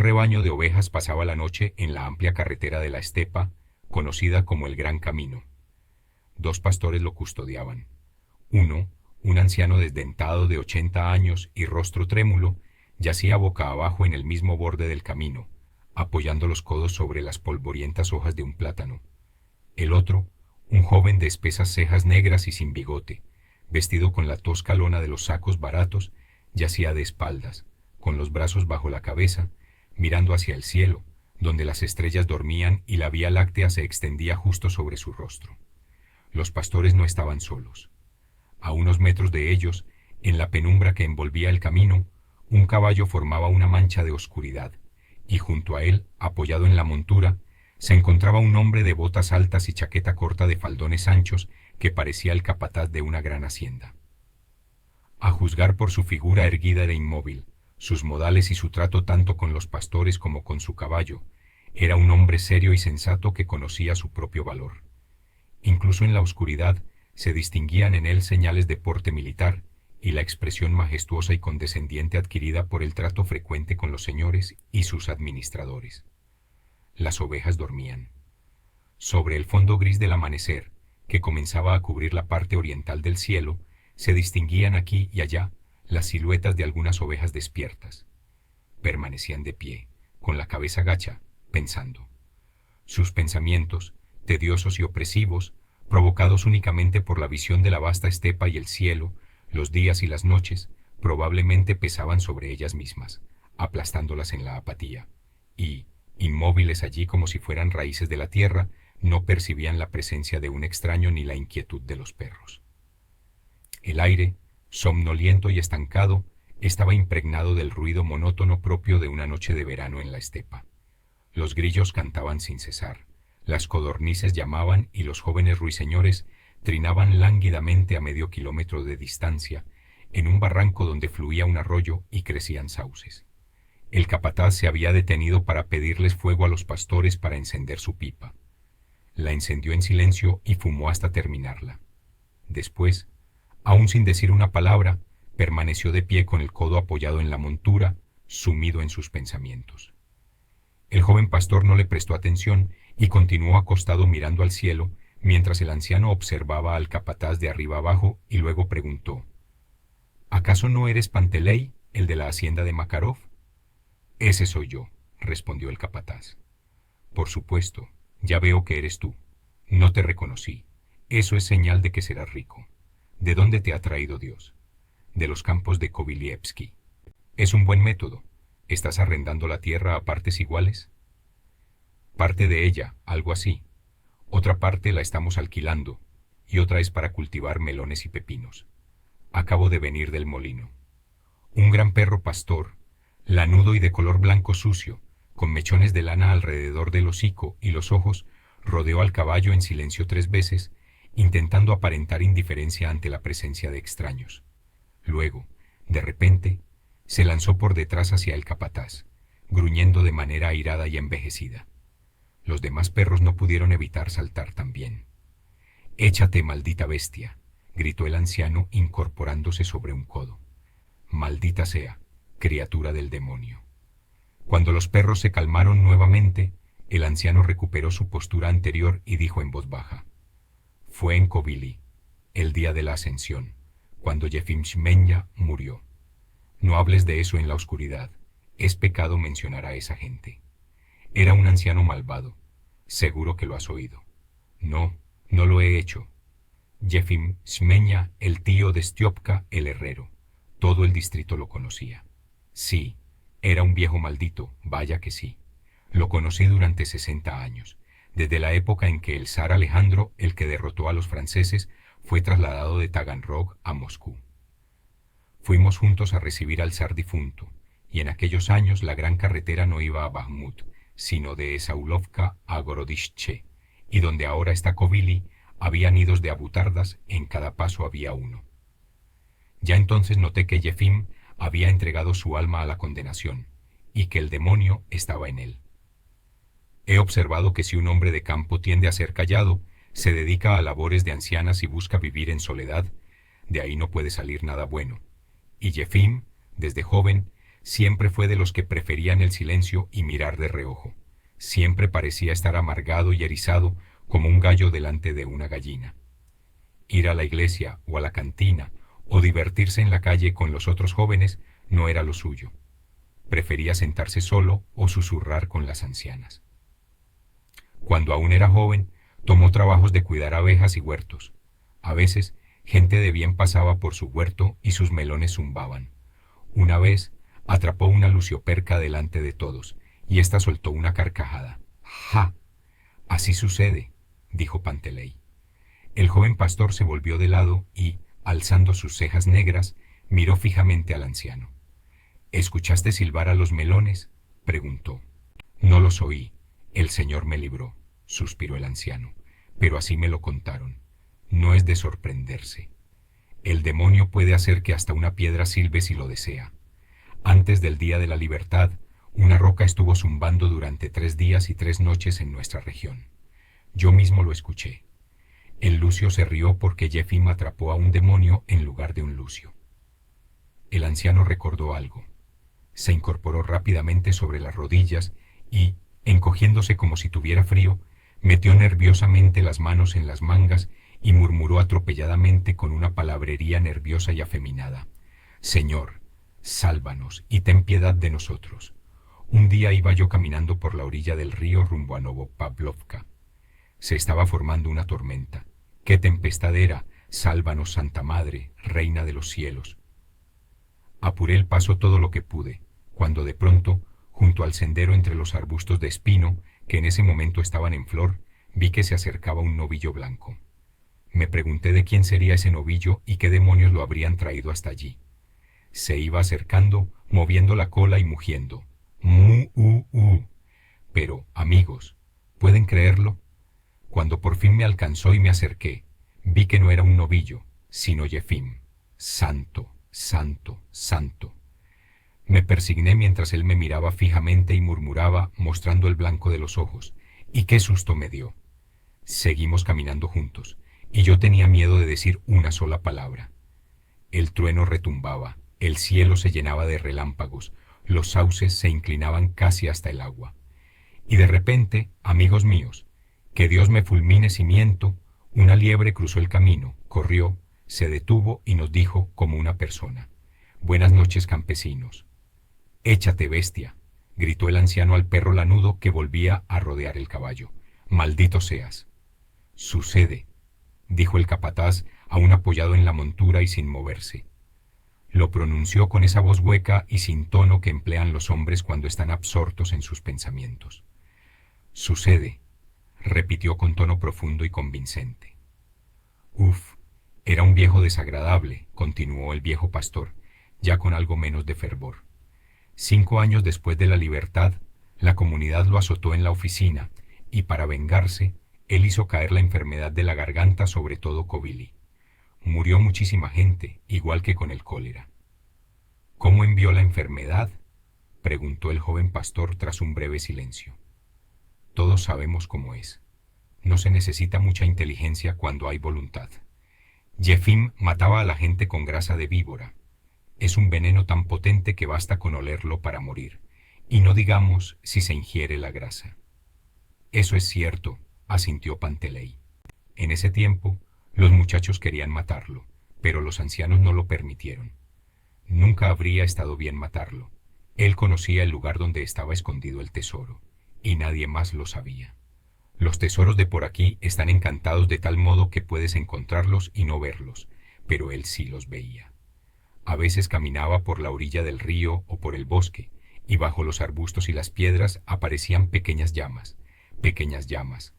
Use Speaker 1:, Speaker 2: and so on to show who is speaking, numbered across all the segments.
Speaker 1: rebaño de ovejas pasaba la noche en la amplia carretera de la estepa, conocida como el Gran Camino. Dos pastores lo custodiaban. Uno, un anciano desdentado de 80 años y rostro trémulo, yacía boca abajo en el mismo borde del camino, apoyando los codos sobre las polvorientas hojas de un plátano. El otro, un joven de espesas cejas negras y sin bigote, vestido con la tosca lona de los sacos baratos, yacía de espaldas, con los brazos bajo la cabeza, mirando hacia el cielo, donde las estrellas dormían y la Vía Láctea se extendía justo sobre su rostro. Los pastores no estaban solos. A unos metros de ellos, en la penumbra que envolvía el camino, un caballo formaba una mancha de oscuridad, y junto a él, apoyado en la montura, se encontraba un hombre de botas altas y chaqueta corta de faldones anchos que parecía el capataz de una gran hacienda. A juzgar por su figura erguida e inmóvil, sus modales y su trato tanto con los pastores como con su caballo, era un hombre serio y sensato que conocía su propio valor. Incluso en la oscuridad se distinguían en él señales de porte militar y la expresión majestuosa y condescendiente adquirida por el trato frecuente con los señores y sus administradores. Las ovejas dormían. Sobre el fondo gris del amanecer, que comenzaba a cubrir la parte oriental del cielo, se distinguían aquí y allá las siluetas de algunas ovejas despiertas. Permanecían de pie, con la cabeza gacha, pensando. Sus pensamientos, tediosos y opresivos, provocados únicamente por la visión de la vasta estepa y el cielo, los días y las noches, probablemente pesaban sobre ellas mismas, aplastándolas en la apatía, y, inmóviles allí como si fueran raíces de la tierra, no percibían la presencia de un extraño ni la inquietud de los perros. El aire, somnoliento y estancado, estaba impregnado del ruido monótono propio de una noche de verano en la estepa. Los grillos cantaban sin cesar, las codornices llamaban y los jóvenes ruiseñores trinaban lánguidamente a medio kilómetro de distancia, en un barranco donde fluía un arroyo y crecían sauces. El capataz se había detenido para pedirles fuego a los pastores para encender su pipa. La encendió en silencio y fumó hasta terminarla. Después, aún sin decir una palabra, permaneció de pie con el codo apoyado en la montura, sumido en sus pensamientos. El joven pastor no le prestó atención y continuó acostado mirando al cielo, mientras el anciano observaba al capataz de arriba abajo y luego preguntó: ¿Acaso no eres Panteley, el de la hacienda de Makarov? Ese soy yo, respondió el capataz. Por supuesto, ya veo que eres tú. No te reconocí. Eso es señal de que serás rico. ¿De dónde te ha traído Dios? De los campos de Kovylievsky. Es un buen método. ¿Estás arrendando la tierra a partes iguales? Parte de ella, algo así. Otra parte la estamos alquilando, y otra es para cultivar melones y pepinos. Acabo de venir del molino. Un gran perro pastor, lanudo y de color blanco sucio, con mechones de lana alrededor del hocico y los ojos, rodeó al caballo en silencio 3 veces, intentando aparentar indiferencia ante la presencia de extraños. Luego, de repente, se lanzó por detrás hacia el capataz, gruñendo de manera airada y envejecida. Los demás perros no pudieron evitar saltar también. «Échate, maldita bestia», gritó el anciano incorporándose sobre un codo. «Maldita sea, criatura del demonio». Cuando los perros se calmaron nuevamente, el anciano recuperó su postura anterior y dijo en voz baja: «Fue en Kovili, el día de la ascensión, cuando Yefim Shmenia murió. No hables de eso en la oscuridad, es pecado mencionar a esa gente. Era un anciano malvado, seguro que lo has oído». «No, no lo he hecho». Yefim Shmenia, el tío de Stiopka, el herrero. Todo el distrito lo conocía. Sí, era un viejo maldito, vaya que sí. Lo conocí durante 60 años, desde la época en que el zar Alejandro, el que derrotó a los franceses, fue trasladado de Taganrog a Moscú. Fuimos juntos a recibir al zar difunto, y en aquellos años la gran carretera no iba a Bakhmut, sino de Saulovka a Gorodishche, y donde ahora está Kovili, había nidos de abutardas, en cada paso había uno. Ya entonces noté que Yefim había entregado su alma a la condenación, y que el demonio estaba en él. He observado que si un hombre de campo tiende a ser callado, se dedica a labores de ancianas y busca vivir en soledad, de ahí no puede salir nada bueno. Y Yefim, desde joven, Siempre fue de los que preferían el silencio y mirar de reojo. Siempre parecía estar amargado y erizado como un gallo delante de una gallina. Ir a la iglesia o a la cantina o divertirse en la calle con los otros jóvenes no era lo suyo. Prefería sentarse solo o susurrar con las ancianas. Cuando aún era joven, tomó trabajos de cuidar abejas y huertos. A veces, gente de bien pasaba por su huerto y sus melones zumbaban. Una vez, atrapó una lucioperca delante de todos, y ésta soltó una carcajada. ¡Ja! Así sucede, dijo Panteley. El joven pastor se volvió de lado y, alzando sus cejas negras, miró fijamente al anciano. ¿Escuchaste silbar a los melones?, preguntó. No los oí. El Señor me libró, suspiró el anciano, pero así me lo contaron. No es de sorprenderse. El demonio puede hacer que hasta una piedra silbe si lo desea. Antes del día de la libertad, una roca estuvo zumbando durante 3 días y 3 noches en nuestra región. Yo mismo lo escuché. El lucio se rió porque Jefim atrapó a un demonio en lugar de un lucio. El anciano recordó algo. Se incorporó rápidamente sobre las rodillas y, encogiéndose como si tuviera frío, metió nerviosamente las manos en las mangas y murmuró atropelladamente con una palabrería nerviosa y afeminada. Señor, sálvanos y ten piedad de nosotros. Un día iba yo caminando por la orilla del río rumbo a Novopavlovka. Se estaba formando una tormenta. ¡Qué tempestad era! Sálvanos, Santa Madre, Reina de los cielos. Apuré el paso todo lo que pude, cuando de pronto, junto al sendero entre los arbustos de espino, que en ese momento estaban en flor, vi que se acercaba un novillo blanco. Me pregunté de quién sería ese novillo y qué demonios lo habrían traído hasta allí. Se iba acercando, moviendo la cola y mugiendo. ¡Mu-u-u! Pero, amigos, ¿pueden creerlo? Cuando por fin me alcanzó y me acerqué, vi que no era un novillo, sino Jefim. Santo, santo, santo. Me persigné mientras él me miraba fijamente y murmuraba, mostrando el blanco de los ojos. ¡Y qué susto me dio! Seguimos caminando juntos, y yo tenía miedo de decir una sola palabra. El trueno retumbaba, el cielo se llenaba de relámpagos, los sauces se inclinaban casi hasta el agua. Y de repente, amigos míos, que Dios me fulmine si miento, una liebre cruzó el camino, corrió, se detuvo y nos dijo como una persona: «Buenas noches, campesinos». «Échate, bestia», gritó el anciano al perro lanudo que volvía a rodear el caballo. «Maldito seas». «Sucede», dijo el capataz, aún apoyado en la montura y sin moverse. Lo pronunció con esa voz hueca y sin tono que emplean los hombres cuando están absortos en sus pensamientos. «Sucede», repitió con tono profundo y convincente. «Uf, era un viejo desagradable», continuó el viejo pastor, ya con algo menos de fervor. 5 años después de la libertad, la comunidad lo azotó en la oficina y, para vengarse, él hizo caer la enfermedad de la garganta sobre todo Covili. Murió muchísima gente, igual que con el cólera. «¿Cómo envió la enfermedad?», preguntó el joven pastor tras un breve silencio. «Todos sabemos cómo es. No se necesita mucha inteligencia cuando hay voluntad. Jefim mataba a la gente con grasa de víbora. Es un veneno tan potente que basta con olerlo para morir, y no digamos si se ingiere la grasa». «Eso es cierto», asintió Panteley. En ese tiempo, los muchachos querían matarlo, pero los ancianos no lo permitieron. Nunca habría estado bien matarlo. Él conocía el lugar donde estaba escondido el tesoro, y nadie más lo sabía. Los tesoros de por aquí están encantados de tal modo que puedes encontrarlos y no verlos, pero él sí los veía. A veces caminaba por la orilla del río o por el bosque, y bajo los arbustos y las piedras aparecían pequeñas llamas, pequeñas llamas,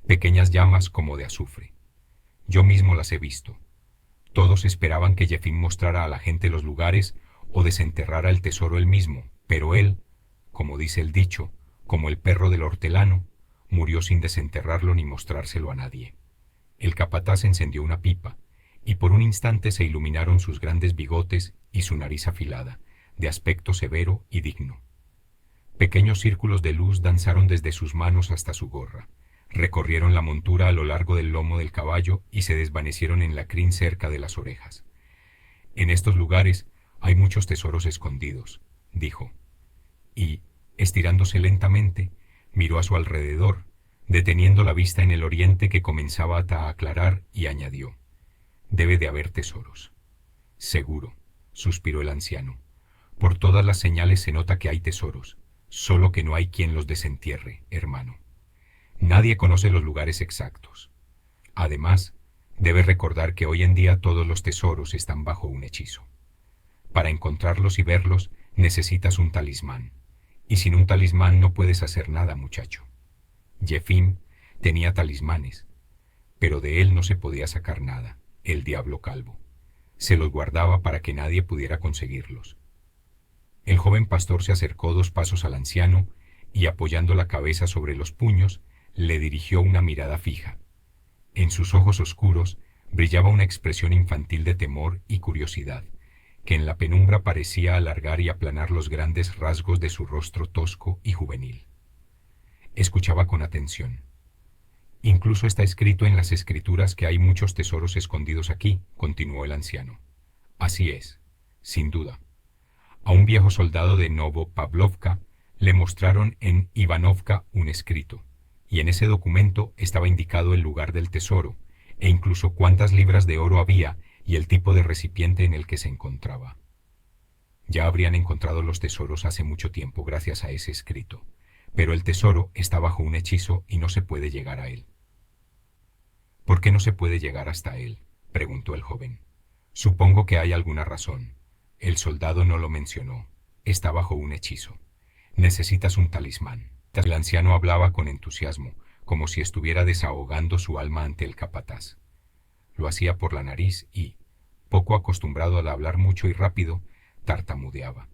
Speaker 1: pequeñas llamas como de azufre. Yo mismo las he visto. Todos esperaban que Jefim mostrara a la gente los lugares o desenterrara el tesoro él mismo, pero él, como dice el dicho, como el perro del hortelano, murió sin desenterrarlo ni mostrárselo a nadie. El capataz encendió una pipa, y por un instante se iluminaron sus grandes bigotes y su nariz afilada, de aspecto severo y digno. Pequeños círculos de luz danzaron desde sus manos hasta su gorra, recorrieron la montura a lo largo del lomo del caballo y se desvanecieron en la crin cerca de las orejas. En estos lugares hay muchos tesoros escondidos, dijo, y, estirándose lentamente, miró a su alrededor, deteniendo la vista en el oriente que comenzaba a aclarar, y añadió, debe de haber tesoros. Seguro, suspiró el anciano. Por todas las señales se nota que hay tesoros, solo que no hay quien los desentierre, hermano. Nadie conoce los lugares exactos. Además, debes recordar que hoy en día todos los tesoros están bajo un hechizo. Para encontrarlos y verlos necesitas un talismán, y sin un talismán no puedes hacer nada, muchacho. Jefim tenía talismanes, pero de él no se podía sacar nada, el diablo calvo. Se los guardaba para que nadie pudiera conseguirlos. El joven pastor se acercó 2 pasos al anciano y, apoyando la cabeza sobre los puños, le dirigió una mirada fija. En sus ojos oscuros brillaba una expresión infantil de temor y curiosidad, que en la penumbra parecía alargar y aplanar los grandes rasgos de su rostro tosco y juvenil. Escuchaba con atención. Incluso está escrito en las escrituras que hay muchos tesoros escondidos aquí, continuó el anciano. Así es, sin duda. A un viejo soldado de Novopavlovka le mostraron en Ivanovka un escrito, y en ese documento estaba indicado el lugar del tesoro, e incluso cuántas libras de oro había y el tipo de recipiente en el que se encontraba. Ya habrían encontrado los tesoros hace mucho tiempo gracias a ese escrito, pero el tesoro está bajo un hechizo y no se puede llegar a él. ¿Por qué no se puede llegar hasta él?, preguntó el joven. Supongo que hay alguna razón. El soldado no lo mencionó. Está bajo un hechizo. Necesitas un talismán. El anciano hablaba con entusiasmo, como si estuviera desahogando su alma ante el capataz. Lo hacía por la nariz y, poco acostumbrado al hablar mucho y rápido, tartamudeaba.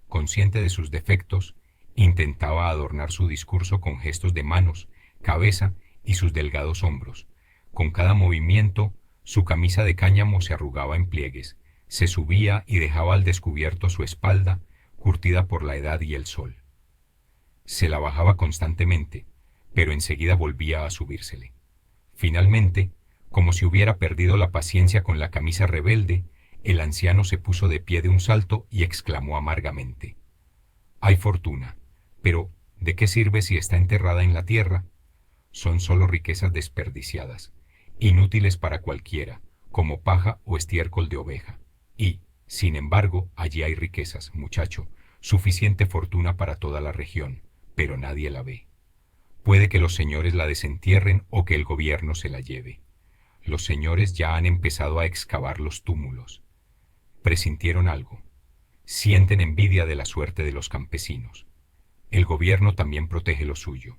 Speaker 1: Consciente de sus defectos, intentaba adornar su discurso con gestos de manos, cabeza y sus delgados hombros. Con cada movimiento, su camisa de cáñamo se arrugaba en pliegues, se subía y dejaba al descubierto su espalda, curtida por la edad y el sol. Se la bajaba constantemente, pero enseguida volvía a subírsele. Finalmente, como si hubiera perdido la paciencia con la camisa rebelde, el anciano se puso de pie de un salto y exclamó amargamente: «Hay fortuna, pero ¿de qué sirve si está enterrada en la tierra? Son solo riquezas desperdiciadas, inútiles para cualquiera, como paja o estiércol de oveja. Y, sin embargo, allí hay riquezas, muchacho, suficiente fortuna para toda la región, pero nadie la ve. Puede que los señores la desentierren o que el gobierno se la lleve. Los señores ya han empezado a excavar los túmulos. Presintieron algo. Sienten envidia de la suerte de los campesinos. El gobierno también protege lo suyo.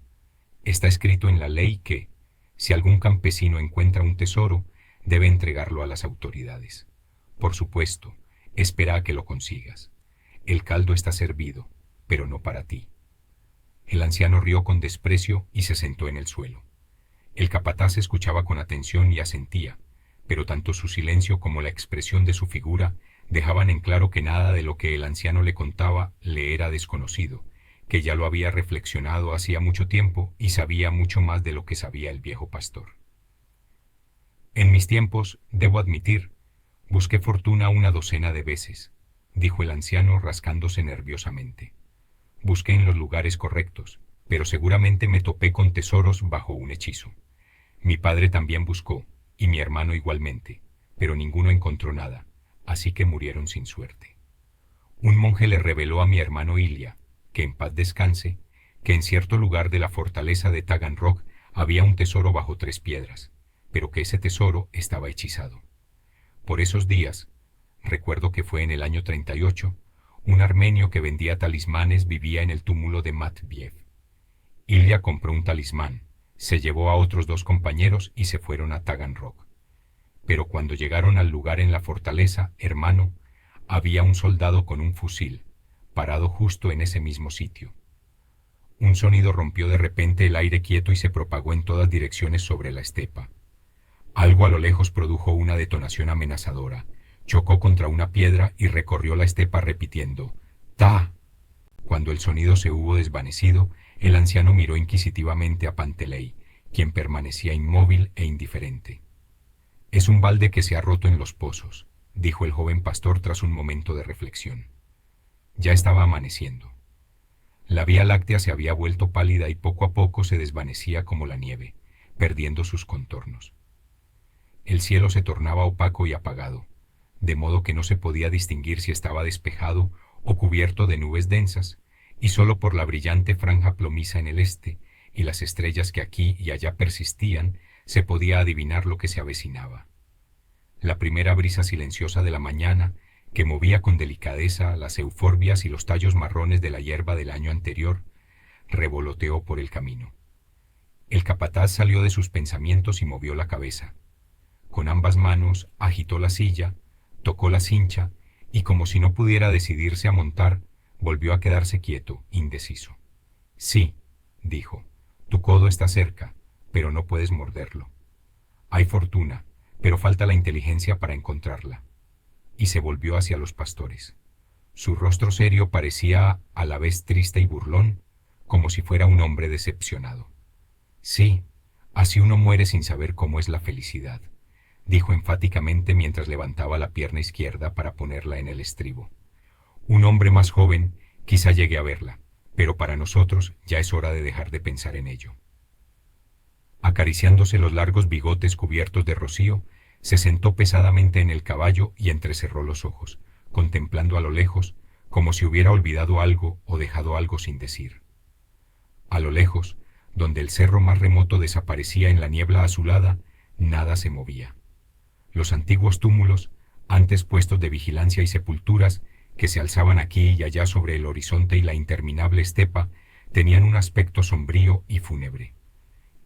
Speaker 1: Está escrito en la ley que, si algún campesino encuentra un tesoro, debe entregarlo a las autoridades. Por supuesto, espera a que lo consigas. El caldo está servido, pero no para ti». El anciano rió con desprecio y se sentó en el suelo. El capataz escuchaba con atención y asentía, pero tanto su silencio como la expresión de su figura dejaban en claro que nada de lo que el anciano le contaba le era desconocido, que ya lo había reflexionado hacía mucho tiempo y sabía mucho más de lo que sabía el viejo pastor. «En mis tiempos, debo admitir, busqué fortuna 12 de veces», dijo el anciano rascándose nerviosamente. «Busqué en los lugares correctos, pero seguramente me topé con tesoros bajo un hechizo. Mi padre también buscó, y mi hermano igualmente, pero ninguno encontró nada, así que murieron sin suerte. Un monje le reveló a mi hermano Ilya, que en paz descanse, que en cierto lugar de la fortaleza de Taganrog había un tesoro bajo 3 piedras, pero que ese tesoro estaba hechizado. Por esos días, recuerdo que fue en el año 38, un armenio que vendía talismanes vivía en el túmulo de Matviev. Ilya compró un talismán, se llevó a otros 2 compañeros y se fueron a Taganrog. Pero cuando llegaron al lugar en la fortaleza, hermano, había un soldado con un fusil, parado justo en ese mismo sitio. Un sonido rompió de repente el aire quieto y se propagó en todas direcciones sobre la estepa. Algo a lo lejos produjo una detonación amenazadora, chocó contra una piedra y recorrió la estepa repitiendo «¡Ta!». Cuando el sonido se hubo desvanecido, el anciano miró inquisitivamente a Pantelei, quien permanecía inmóvil e indiferente. «Es un balde que se ha roto en los pozos», dijo el joven pastor tras un momento de reflexión. Ya estaba amaneciendo. La Vía Láctea se había vuelto pálida y poco a poco se desvanecía como la nieve, perdiendo sus contornos. El cielo se tornaba opaco y apagado, de modo que no se podía distinguir si estaba despejado o cubierto de nubes densas, y sólo por la brillante franja plomiza en el este y las estrellas que aquí y allá persistían, se podía adivinar lo que se avecinaba. La primera brisa silenciosa de la mañana, que movía con delicadeza las euforbias y los tallos marrones de la hierba del año anterior, revoloteó por el camino. El capataz salió de sus pensamientos y movió la cabeza. Con ambas manos agitó la silla, tocó la cincha y, como si no pudiera decidirse a montar, volvió a quedarse quieto, indeciso. Sí, dijo, tu codo está cerca, pero no puedes morderlo. Hay fortuna, pero falta la inteligencia para encontrarla. Y se volvió hacia los pastores. Su rostro serio parecía a la vez triste y burlón, como si fuera un hombre decepcionado. Sí, así uno muere sin saber cómo es la felicidad, dijo enfáticamente mientras levantaba la pierna izquierda para ponerla en el estribo. Un hombre más joven quizá llegue a verla, pero para nosotros ya es hora de dejar de pensar en ello. Acariciándose los largos bigotes cubiertos de rocío, se sentó pesadamente en el caballo y entrecerró los ojos, contemplando a lo lejos, como si hubiera olvidado algo o dejado algo sin decir. A lo lejos, donde el cerro más remoto desaparecía en la niebla azulada, nada se movía. Los antiguos túmulos, antes puestos de vigilancia y sepulturas, que se alzaban aquí y allá sobre el horizonte y la interminable estepa, tenían un aspecto sombrío y fúnebre.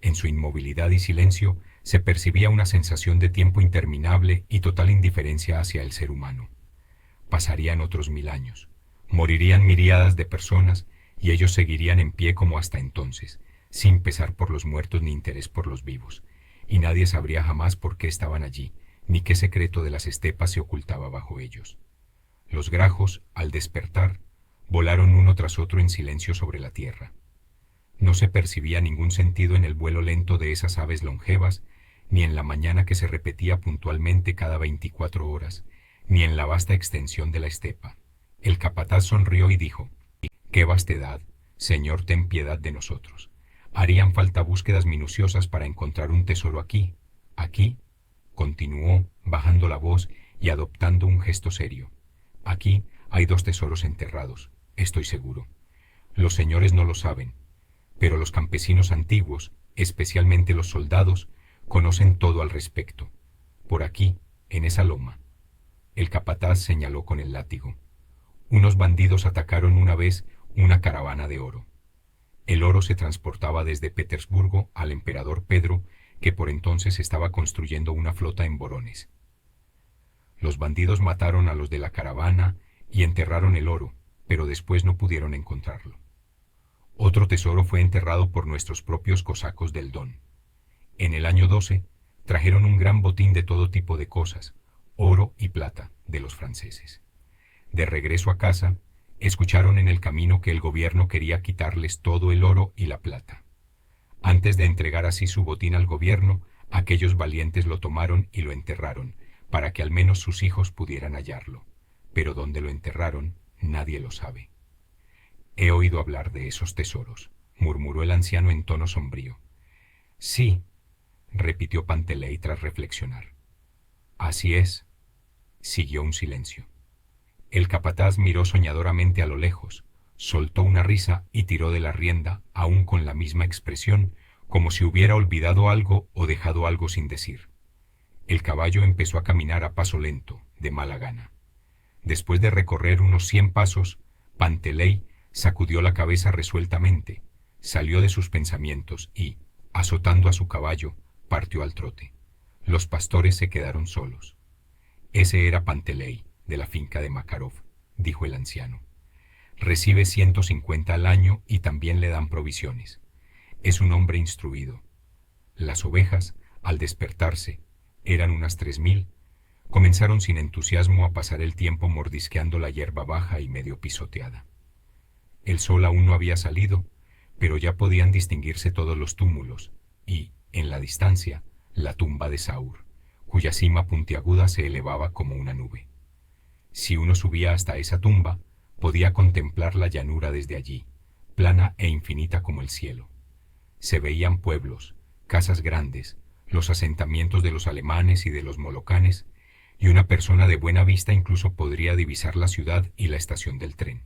Speaker 1: En su inmovilidad y silencio se percibía una sensación de tiempo interminable y total indiferencia hacia el ser humano. Pasarían otros 1000 años, morirían miríadas de personas y ellos seguirían en pie como hasta entonces, sin pesar por los muertos ni interés por los vivos, y nadie sabría jamás por qué estaban allí, ni qué secreto de las estepas se ocultaba bajo ellos. Los grajos, al despertar, volaron uno tras otro en silencio sobre la tierra. No se percibía ningún sentido en el vuelo lento de esas aves longevas, ni en la mañana que se repetía puntualmente cada 24 horas, ni en la vasta extensión de la estepa. El capataz sonrió y dijo: «¡Qué vastedad! Señor, ten piedad de nosotros. Harían falta búsquedas minuciosas para encontrar un tesoro aquí. Aquí», continuó, bajando la voz y adoptando un gesto serio. «Aquí hay 2 tesoros enterrados, estoy seguro. Los señores no lo saben, pero los campesinos antiguos, especialmente los soldados, conocen todo al respecto. Por aquí, en esa loma». El capataz señaló con el látigo. Unos bandidos atacaron una vez una caravana de oro. El oro se transportaba desde Petersburgo al emperador Pedro, que por entonces estaba construyendo una flota en Vorones. Los bandidos mataron a los de la caravana y enterraron el oro, pero después no pudieron encontrarlo. Otro tesoro fue enterrado por nuestros propios cosacos del Don. En el año 12 trajeron un gran botín de todo tipo de cosas, oro y plata, de los franceses. De regreso a casa, escucharon en el camino que el gobierno quería quitarles todo el oro y la plata. Antes de entregar así su botín al gobierno, aquellos valientes lo tomaron y lo enterraron, para que al menos sus hijos pudieran hallarlo. Pero dónde lo enterraron, nadie lo sabe. «He oído hablar de esos tesoros», murmuró el anciano en tono sombrío. «Sí», repitió Panteley tras reflexionar. «Así es». Siguió un silencio. El capataz miró soñadoramente a lo lejos, soltó una risa y tiró de la rienda, aún con la misma expresión, como si hubiera olvidado algo o dejado algo sin decir. El caballo empezó a caminar a paso lento, de mala gana. Después de recorrer unos 100 pasos, Panteley sacudió la cabeza resueltamente, salió de sus pensamientos y, azotando a su caballo, partió al trote. Los pastores se quedaron solos. «Ese era Panteley, de la finca de Makarov», dijo el anciano. «Recibe 150 al año y también le dan provisiones. Es un hombre instruido. Las ovejas, al despertarse, eran unas 3000, comenzaron sin entusiasmo a pasar el tiempo mordisqueando la hierba baja y medio pisoteada. El sol aún no había salido, pero ya podían distinguirse todos los túmulos y, en la distancia, la tumba de Saur, cuya cima puntiaguda se elevaba como una nube. Si uno subía hasta esa tumba, Podía contemplar la llanura desde allí, plana e infinita como el cielo. Se veían pueblos, casas grandes, los asentamientos de los alemanes y de los molocanes, y una persona de buena vista incluso podría divisar la ciudad y la estación del tren.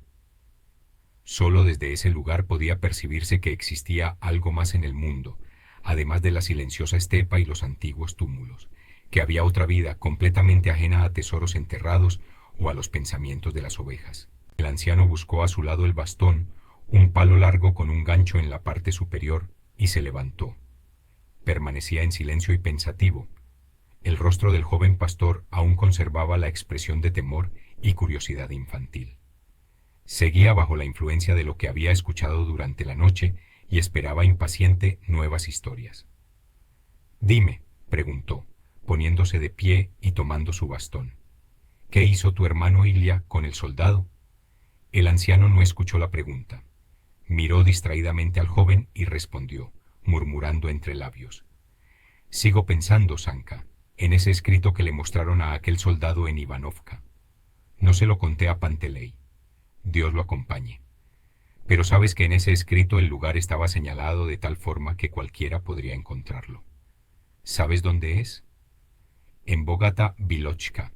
Speaker 1: Solo desde ese lugar podía percibirse que existía algo más en el mundo, además de la silenciosa estepa y los antiguos túmulos, que había otra vida completamente ajena a tesoros enterrados o a los pensamientos de las ovejas. El anciano buscó a su lado el bastón, un palo largo con un gancho en la parte superior, y se levantó. Permanecía en silencio y pensativo. El rostro del joven pastor aún conservaba la expresión de temor y curiosidad infantil. Seguía bajo la influencia de lo que había escuchado durante la noche y esperaba impaciente nuevas historias. «Dime», preguntó, poniéndose de pie y tomando su bastón. «¿Qué hizo tu hermano Ilia con el soldado?» El anciano no escuchó la pregunta. Miró distraídamente al joven y respondió, murmurando entre labios: «Sigo pensando, Sanka, en ese escrito que le mostraron a aquel soldado en Ivanovka. No se lo conté a Panteley. Dios lo acompañe. Pero sabes que en ese escrito el lugar estaba señalado de tal forma que cualquiera podría encontrarlo. ¿Sabes dónde es? En Bogata Vilochka,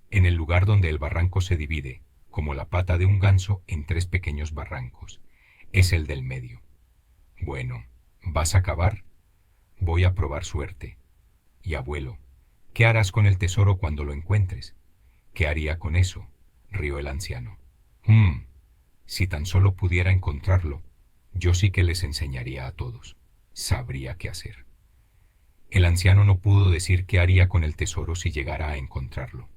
Speaker 1: en el lugar donde el barranco se divide, como la pata de un ganso, en 3 pequeños barrancos. Es el del medio. Bueno, ¿vas a cavar? Voy a probar suerte. Y abuelo, ¿qué harás con el tesoro cuando lo encuentres? ¿Qué haría con eso?, rió el anciano. Si tan solo pudiera encontrarlo, yo sí que les enseñaría a todos. Sabría qué hacer. El anciano no pudo decir qué haría con el tesoro si llegara a encontrarlo.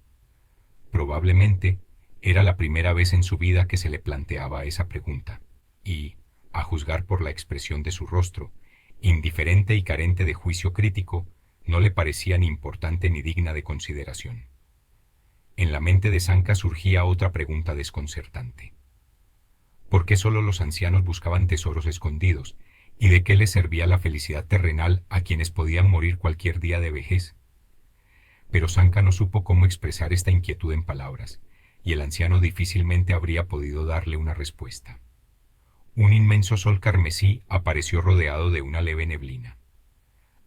Speaker 1: Probablemente era la primera vez en su vida que se le planteaba esa pregunta, y, a juzgar por la expresión de su rostro, indiferente y carente de juicio crítico, no le parecía ni importante ni digna de consideración. En la mente de Sanka surgía otra pregunta desconcertante. ¿Por qué solo los ancianos buscaban tesoros escondidos? ¿Y de qué les servía la felicidad terrenal a quienes podían morir cualquier día de vejez? Pero Sanka no supo cómo expresar esta inquietud en palabras, y el anciano difícilmente habría podido darle una respuesta. Un inmenso sol carmesí apareció rodeado de una leve neblina.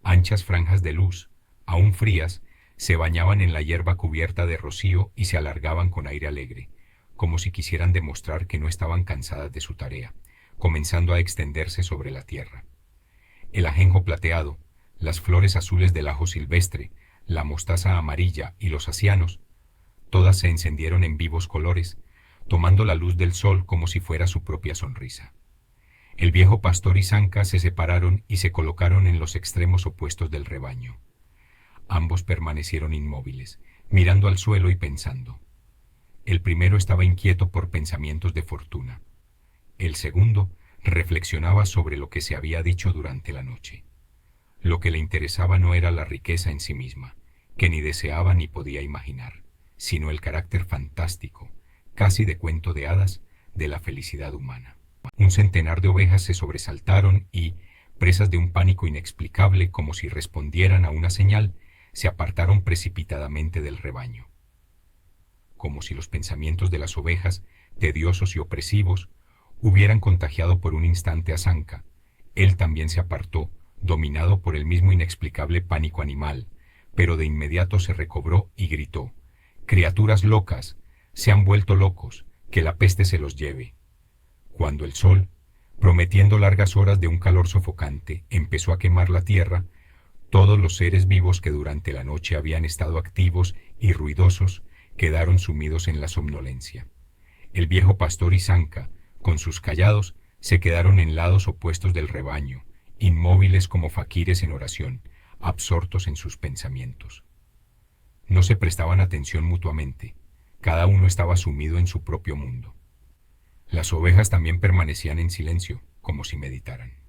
Speaker 1: Anchas franjas de luz, aún frías, se bañaban en la hierba cubierta de rocío y se alargaban con aire alegre, como si quisieran demostrar que no estaban cansadas de su tarea, comenzando a extenderse sobre la tierra. El ajenjo plateado, las flores azules del ajo silvestre, la mostaza amarilla y los acianos, todas se encendieron en vivos colores, tomando la luz del sol como si fuera su propia sonrisa. El viejo pastor y Sanka se separaron y se colocaron en los extremos opuestos del rebaño. Ambos permanecieron inmóviles, mirando al suelo y pensando. El primero estaba inquieto por pensamientos de fortuna. El segundo reflexionaba sobre lo que se había dicho durante la noche. Lo que le interesaba no era la riqueza en sí misma, que ni deseaba ni podía imaginar, sino el carácter fantástico, casi de cuento de hadas, de la felicidad humana. Un centenar de ovejas se sobresaltaron y, presas de un pánico inexplicable como si respondieran a una señal, se apartaron precipitadamente del rebaño. Como si los pensamientos de las ovejas, tediosos y opresivos, hubieran contagiado por un instante a Sanka, él también se apartó, dominado por el mismo inexplicable pánico animal, pero de inmediato se recobró y gritó: «¡Criaturas locas! Se han vuelto locos, que la peste se los lleve». Cuando el sol, prometiendo largas horas de un calor sofocante, empezó a quemar la tierra, todos los seres vivos que durante la noche habían estado activos y ruidosos quedaron sumidos en la somnolencia. El viejo pastor y Sanka, con sus callados, se quedaron en lados opuestos del rebaño, inmóviles como faquires en oración, absortos en sus pensamientos. No se prestaban atención mutuamente, cada uno estaba sumido en su propio mundo. Las ovejas también permanecían en silencio, como si meditaran.